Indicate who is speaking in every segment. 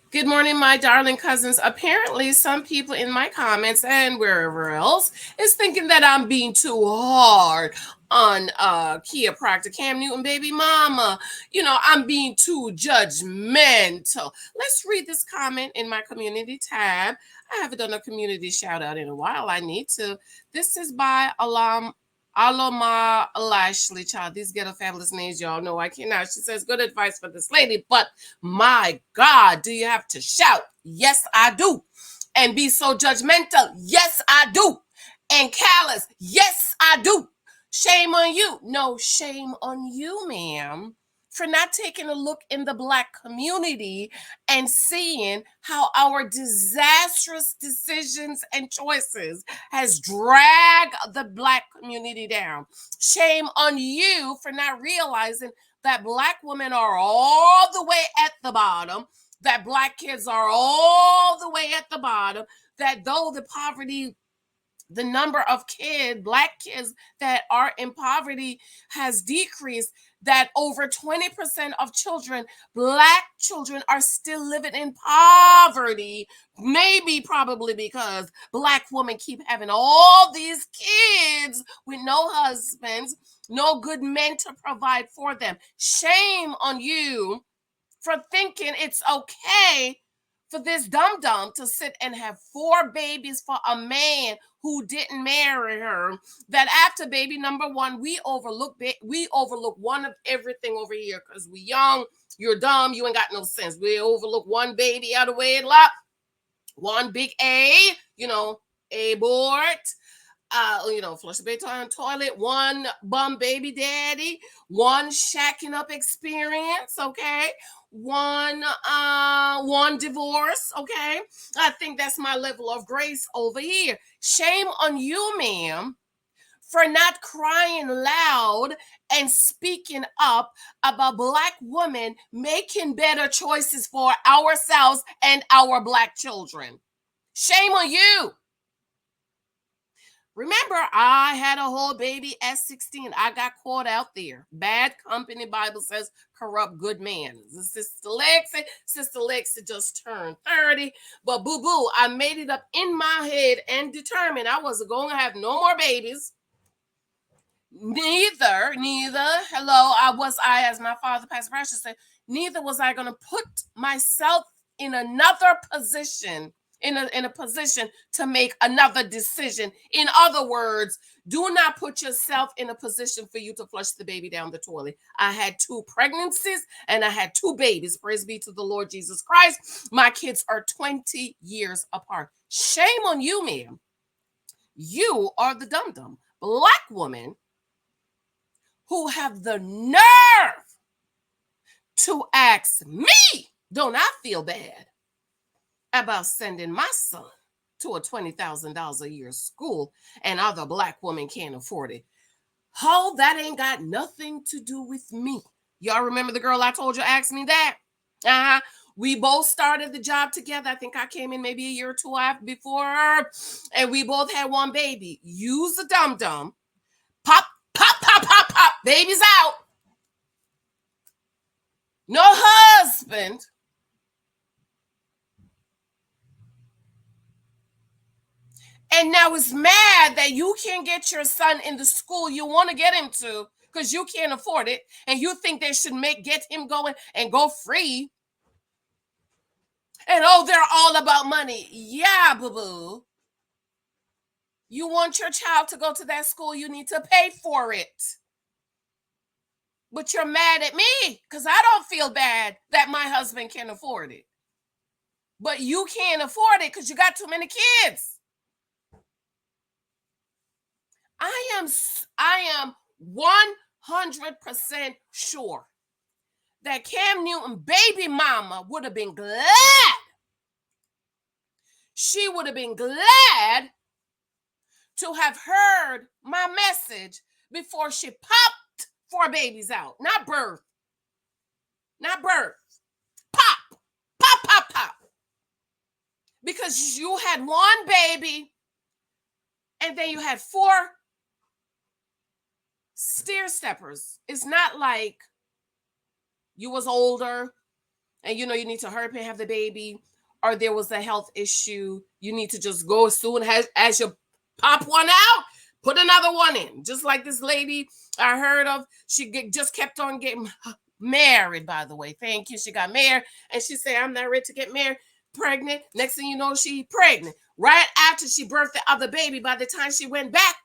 Speaker 1: Good morning, my darling cousins. Apparently, some people in my comments and wherever else is thinking that I'm being too hard on Kia Proctor, Cam Newton, baby mama. I'm being too judgmental. Let's read this comment in my community tab. I haven't done a community shout out in a while. I need to. This is by Aloma Lashley, child. These ghetto fabulous names, y'all know I cannot. She says, good advice for this lady, but my God, do you have to shout? Yes, I do. And be so judgmental? Yes, I do. And callous? Yes, I do. Shame on you. No, shame on you, ma'am, for not taking a look in the Black community and seeing how our disastrous decisions and choices has dragged the Black community down. Shame on you for not realizing that Black women are all the way at the bottom, that Black kids are all the way at the bottom, that though the number of Black kids that are in poverty has decreased, that over 20% of Black children are still living in poverty, maybe probably because Black women keep having all these kids with no husbands, no good men to provide for them. Shame on you for thinking it's okay for this dum dum to sit and have 4 babies for a man who didn't marry her. That after baby number 1, we overlook one of everything over here because we young, you're dumb, you ain't got no sense. We overlook one baby out of wedlock, one big abort, flush the toilet, one bum baby daddy, one shacking up experience, okay? One divorce, okay? I think that's my level of grace over here. Shame on you, ma'am, for not crying loud and speaking up about Black women making better choices for ourselves and our Black children. Shame on you. Remember, I had a whole baby at 16. I got caught out there. Bad company, Bible says, corrupt good man. Sister Lexi just turned 30. But boo-boo, I made it up in my head and determined I wasn't going to have no more babies. Neither, hello, as my father, Pastor Precious said, neither was I going to put myself in another position in a position to make another decision. In other words, do not put yourself in a position for you to flush the baby down the toilet. I had 2 pregnancies and I had 2 babies. Praise be to the Lord Jesus Christ. My kids are 20 years apart. Shame on you, ma'am. You are the dum-dum Black woman who have the nerve to ask me, don't I feel bad about sending my son to a $20,000 a year school and other Black women can't afford it? Oh, that ain't got nothing to do with me. Y'all remember the girl I told you asked me that? Uh-huh. We both started the job together. I think I came in maybe a year or 2 before her, and we both had 1 baby. Use a dum-dum. Pop, pop, pop, pop, pop. Baby's out. No husband. And now it's mad that you can't get your son in the school you want to get him to because you can't afford it. And you think they should get him going and go free. And oh, they're all about money. Yeah, boo-boo. You want your child to go to that school, you need to pay for it. But you're mad at me because I don't feel bad that my husband can afford it. But you can't afford it because you got too many kids. I am 100% sure that Cam Newton baby mama would have been glad. She would have been glad to have heard my message before she popped 4 babies out. Not birth. Not birth. Pop. Pop, pop, pop. Because you had 1 baby and then you had 4 stair steppers. It's not like you was older and you need to hurry up and have the baby, or there was a health issue, you need to just go as soon as you pop one out, put another one in. Just like this lady I heard of, just kept on getting married, by the way. Thank you. She got married, and she said, I'm not ready to get married. Pregnant. Next thing you know, she pregnant. Right after she birthed the other baby, by the time she went back,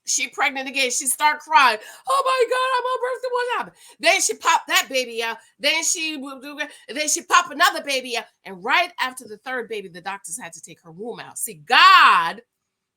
Speaker 1: she pregnant again. She start crying. Oh my God, I'm on birthday. What happened? Then she popped that baby out. Then she popped another baby out. And right after the third baby, the doctors had to take her womb out. See, God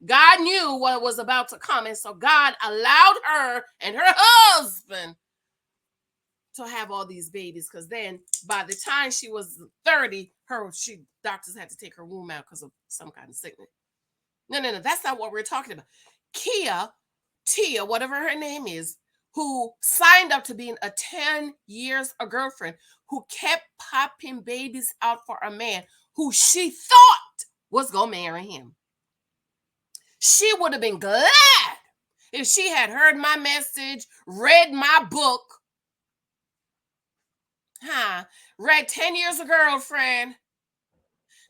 Speaker 1: knew what was about to come. And so God allowed her and her husband to have all these babies. Because then by the time she was 30, doctors had to take her womb out because of some kind of sickness. No. That's not what we're talking about. Tia, whatever her name is, who signed up to being a 10 years a girlfriend, who kept popping babies out for a man who she thought was going to marry him. She would have been glad if she had heard my message, read my book. Read 10 years a girlfriend.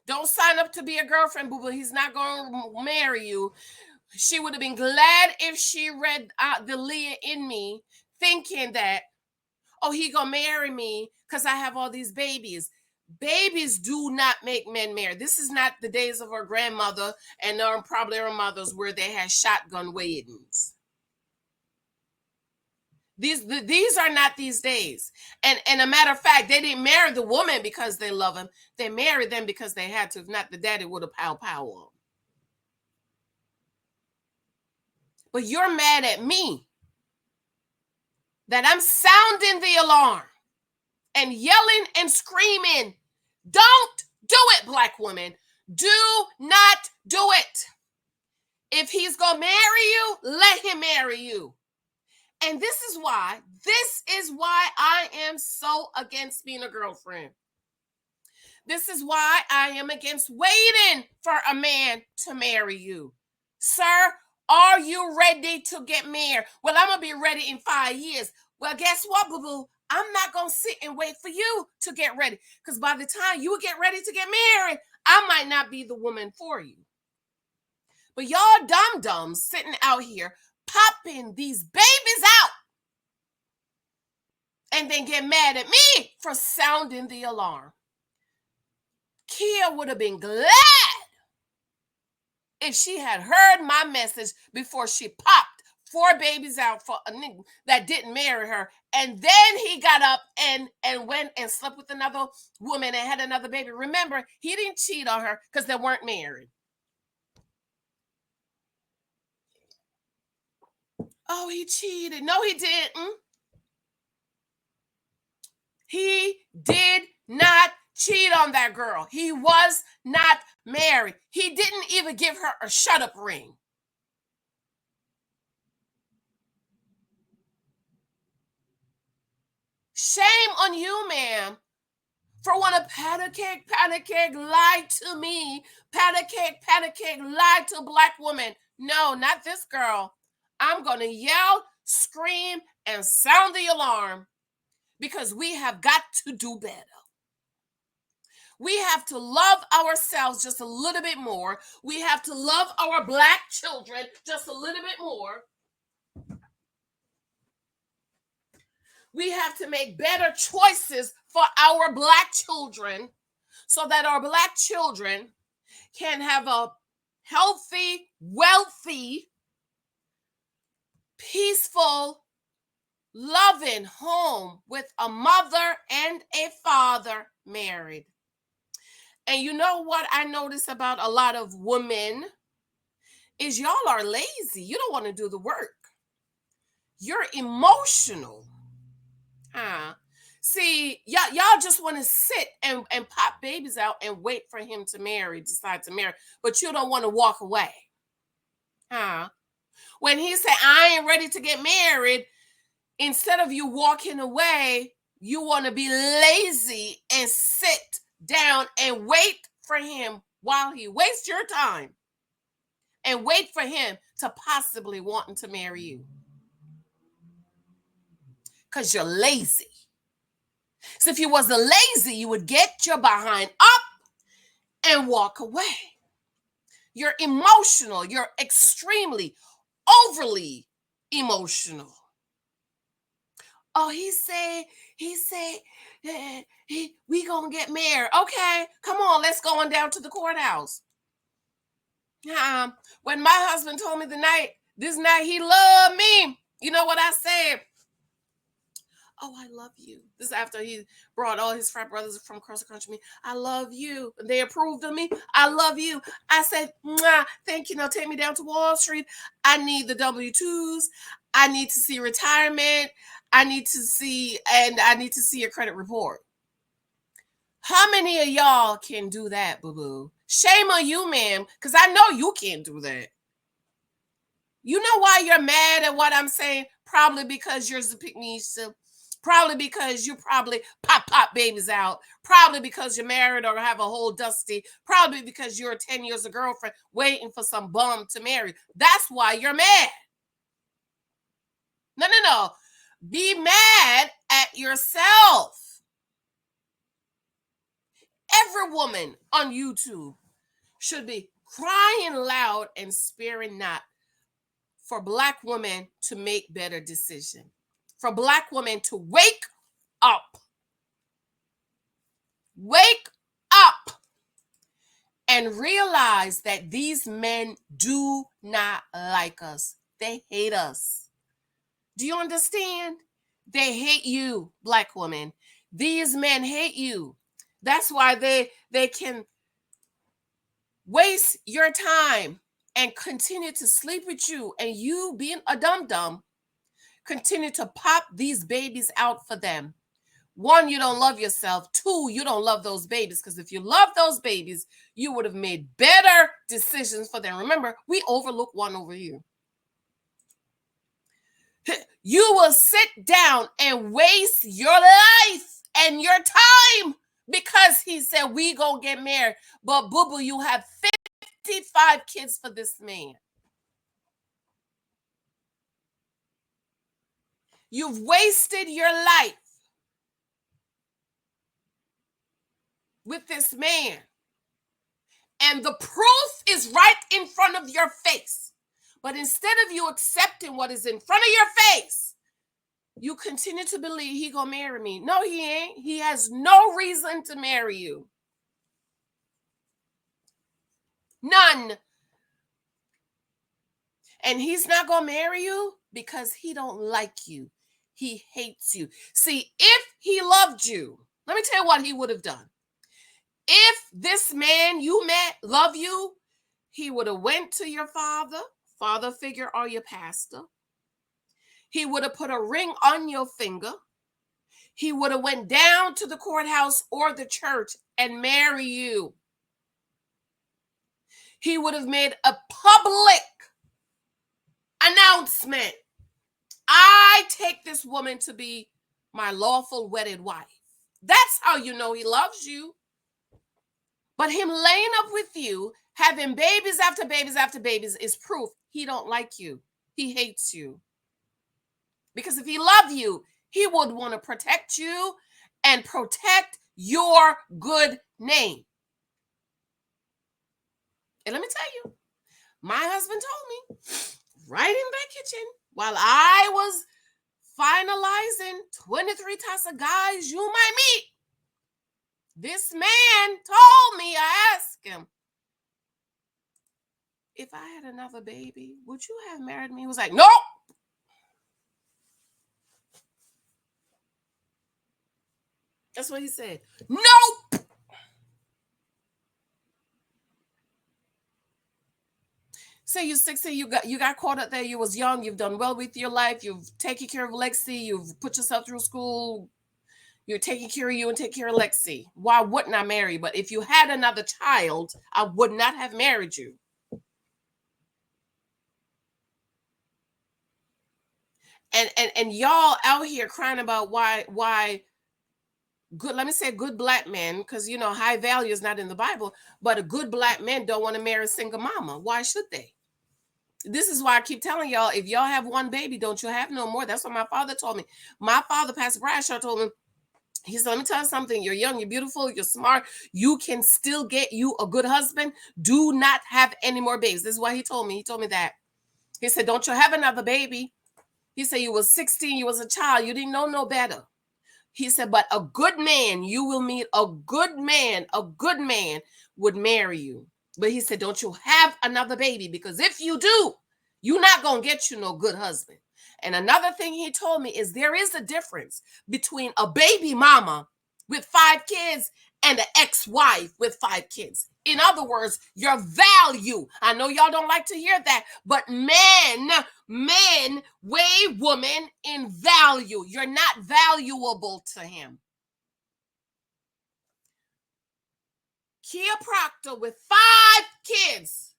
Speaker 1: Don't sign up to be a girlfriend, boo-boo. He's not going to marry you. She would have been glad if she read the Leah in me, thinking that, oh, he gonna marry me because I have all these babies. Babies do not make men marry. This is not the days of our grandmother and probably our mothers where they had shotgun weddings. These are not these days. And a matter of fact, they didn't marry the woman because they love him. They married them because they had to. If not, the daddy would have pow on. But you're mad at me that I'm sounding the alarm and yelling and screaming. Don't do it, Black women. Do not do it. If he's going to marry you, let him marry you. And this is why I am so against being a girlfriend. This is why I am against waiting for a man to marry you. Sir, are you ready to get married? Well, I'm going to be ready in 5 years. Well, guess what, boo-boo? I'm not going to sit and wait for you to get ready. Because by the time you get ready to get married, I might not be the woman for you. But y'all dum-dums sitting out here popping these babies out and then get mad at me for sounding the alarm. Kia would have been glad if she had heard my message before she popped 4 babies out for a nigga that didn't marry her. And then he got up and went and slept with another woman and had another baby. Remember, he didn't cheat on her because they weren't married. Oh, he cheated. No, he didn't. He did not cheat on that girl. He was not married. He didn't even give her a shut-up ring. Shame on you, ma'am, for want to pat a cake, lie to me. Pat a cake, lie to a Black woman. No, not this girl. I'm going to yell, scream, and sound the alarm because we have got to do better. We have to love ourselves just a little bit more. We have to love our Black children just a little bit more. We have to make better choices for our Black children so that our Black children can have a healthy, wealthy, peaceful, loving home with a mother and a father married. And you know what I notice about a lot of women is y'all are lazy. You don't want to do the work. You're emotional. See, y'all just want to sit and pop babies out and wait for him to decide to marry, but you don't want to walk away. When he said, I ain't ready to get married, instead of you walking away, you want to be lazy and sit down and wait for him while he wastes your time and wait for him to possibly want to marry you because you're lazy. So if you was a lazy, you would get your behind up and walk away. You're emotional. You're extremely, overly emotional. Oh, he said, we gonna get married. Okay, come on, let's go on down to the courthouse. When my husband told me this night he loved me, you know what I said? Oh, I love you. This is after he brought all his frat brothers from across the country. I love you. They approved of me. I love you. I said, mwah, thank you. Now take me down to Wall Street. I need the W-2s. I need to see retirement. I need to see your credit report. How many of y'all can do that, boo-boo? Shame on you, ma'am, because I know you can't do that. You know why you're mad at what I'm saying? Probably because you're a pick-me-up. Probably because you probably pop babies out. Probably because you're married or have a whole dusty. Probably because you're 10 years a girlfriend waiting for some bum to marry. That's why you're mad. No. Be mad at yourself. Every woman on YouTube should be crying loud and sparing not for Black women to make better decisions. For Black women to wake up. Wake up and realize that these men do not like us. They hate us. Do you understand? They hate you, Black women. These men hate you. That's why they can waste your time and continue to sleep with you, and you being a dum-dum, continue to pop these babies out for them. One, you don't love yourself. Two, you don't love those babies, because if you love those babies, you would have made better decisions for them. Remember, we overlook one over here. You will sit down and waste your life and your time because he said we gonna get married. But boo-boo, you have 55 kids for this man. You've wasted your life with this man. And the proof is right in front of your face. But instead of you accepting what is in front of your face, you continue to believe he gonna marry me. No, he ain't. He has no reason to marry you. None. And he's not gonna marry you because he don't like you. He hates you. See, if he loved you, let me tell you what he would have done. If this man you met loved you, he would have went to your father figure, or your pastor. He would have put a ring on your finger. He would have went down to the courthouse or the church and marry you. He would have made a public announcement. I take this woman to be my lawful wedded wife. That's how you know he loves you. But him laying up with you, having babies after babies after babies, is proof he don't like you. He hates you. Because if he loved you, he would want to protect you and protect your good name. And let me tell you, my husband told me right in that kitchen while I was finalizing 23 types of guys you might meet. This man told me, I asked him, if I had another baby, would you have married me? He was like, nope. That's what he said. Nope. Say you're 16, you got caught up there, you was young, you've done well with your life, you've taken care of Lexi, you've put yourself through school, you're taking care of you and take care of Lexi. Why wouldn't I marry you? But if you had another child, I would not have married you. And y'all out here crying about why good, let me say good Black men, because you know high value is not in the Bible, but a good Black men don't want to marry a single mama. Why should they? This is why I keep telling y'all, if y'all have one baby, don't you have no more. That's what my father told me. My father, Pastor Bradshaw, told me, He said, let me tell you something. You're young, you're beautiful, you're smart. You can still get you a good husband. Do not have any more babies. This is what he told me. He told me that. He said, don't you have another baby. He said, you was 16, you was a child. You didn't know no better. He said, but a good man, you will meet a good man would marry you. But he said, don't you have another baby, because if you do, you're not going to get you no good husband. And another thing he told me is there is a difference between a baby mama with 5 kids and an ex-wife with 5 kids. In other words, your value. I know y'all don't like to hear that, but men weigh women in value. You're not valuable to him. Kia Proctor with 5 kids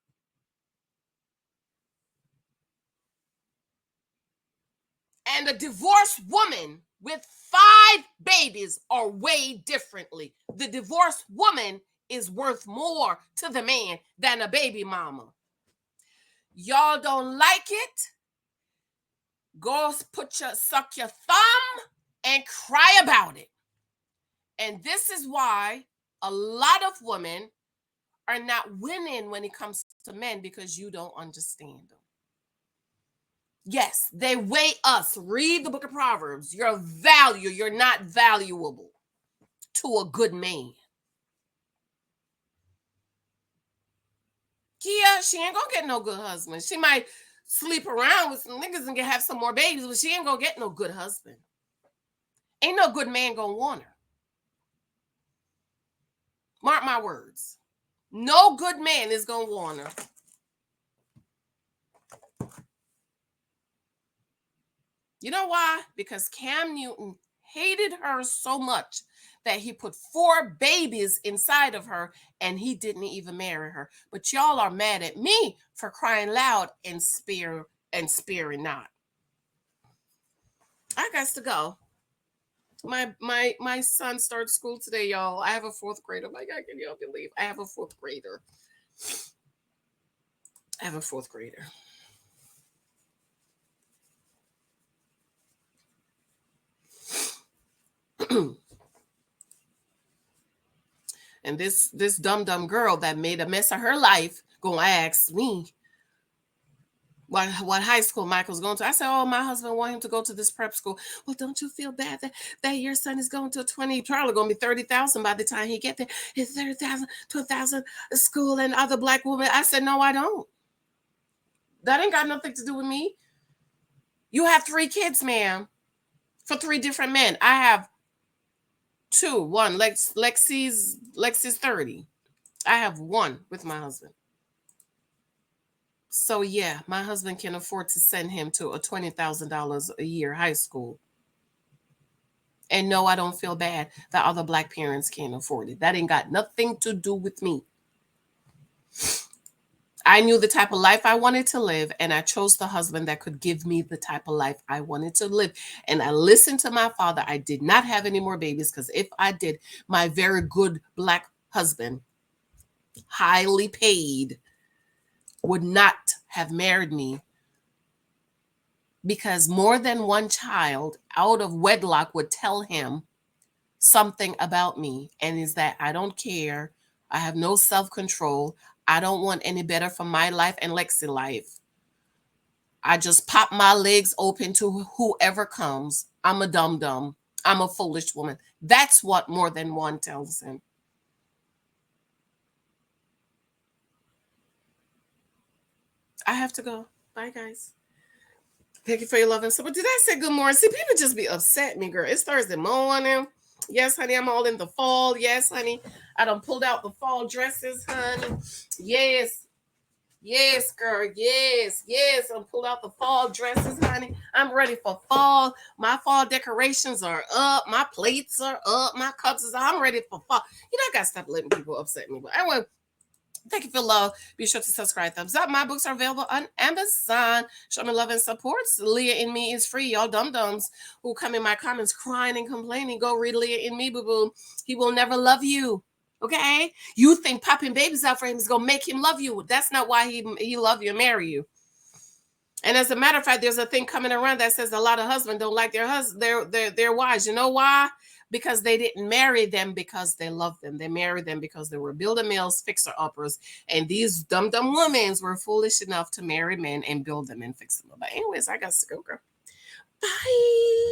Speaker 1: and a divorced woman with 5 babies are weighed differently. The divorced woman is worth more to the man than a baby mama. Y'all don't like it? Go suck your thumb and cry about it. And this is why a lot of women are not winning when it comes to men, because you don't understand them. Yes, they weigh us. Read the book of Proverbs. Your value, you're not valuable to a good man. Kia, she ain't gonna get no good husband. She might sleep around with some niggas and have some more babies, but she ain't gonna get no good husband. Ain't no good man gonna want her. Mark my words. No good man is gonna want her. You know why? Because Cam Newton hated her so much that he put 4 babies inside of her and he didn't even marry her. But y'all are mad at me for crying loud and spearing not. I got to go. My son started school today, y'all. I have a 4th grader. My God, can y'all believe I have a 4th grader? I have a 4th grader. And this dumb girl that made a mess of her life gonna ask me what high school Michael's going to. I said, oh, my husband want him to go to this prep school. Well, don't you feel bad that your son is going to a 20, probably going to be 30,000 by the time he get there. It's 30,000, 12,000 school and other black women. I said, no, I don't. That ain't got nothing to do with me. You have 3 kids, ma'am, for 3 different men. I have 2. One, Lexi's 30. I have 1 with my husband. So yeah, my husband can afford to send him to a $20,000 a year high school. And no, I don't feel bad that other black parents can't afford it. That ain't got nothing to do with me. I knew the type of life I wanted to live, and I chose the husband that could give me the type of life I wanted to live. And I listened to my father. I did not have any more babies, because if I did, my very good black husband, highly paid, would not have married me, because more than one child out of wedlock would tell him something about me, and is that I don't care. I have no self-control. I don't want any better for my life and Lexi life. I just pop my legs open to whoever comes. I'm a dum-dum. I'm a foolish woman. That's what more than one tells him. I have to go. Bye, guys. Thank you for your love and support. Did I say good morning? See, people just be upset me, girl. It's Thursday morning. Yes, honey, I'm all in the fall. Yes, honey. I done pulled out the fall dresses, honey. Yes. Yes, girl. Yes. I'm pulled out the fall dresses, honey. I'm ready for fall. My fall decorations are up. My plates are up. My cups is up. I'm ready for fall. You know, I gotta stop letting people upset me. But anyway, thank you for love. Be sure to subscribe. Thumbs up. My books are available on Amazon. Show me love and support. Leah in Me is free. Y'all dum-dums who come in my comments crying and complaining, go read Leah in Me, boo-boo. He will never love you. Okay? You think popping babies out for him is going to make him love you. That's not why he love you and marry you. And as a matter of fact, there's a thing coming around that says a lot of husbands don't like their wives. You know why? because they didn't marry them because they loved them. They married them because they were build-a-mills, fixer-uppers, and these dumb women were foolish enough to marry men and build them and fix them up. But anyways, I got to go, girl. Bye.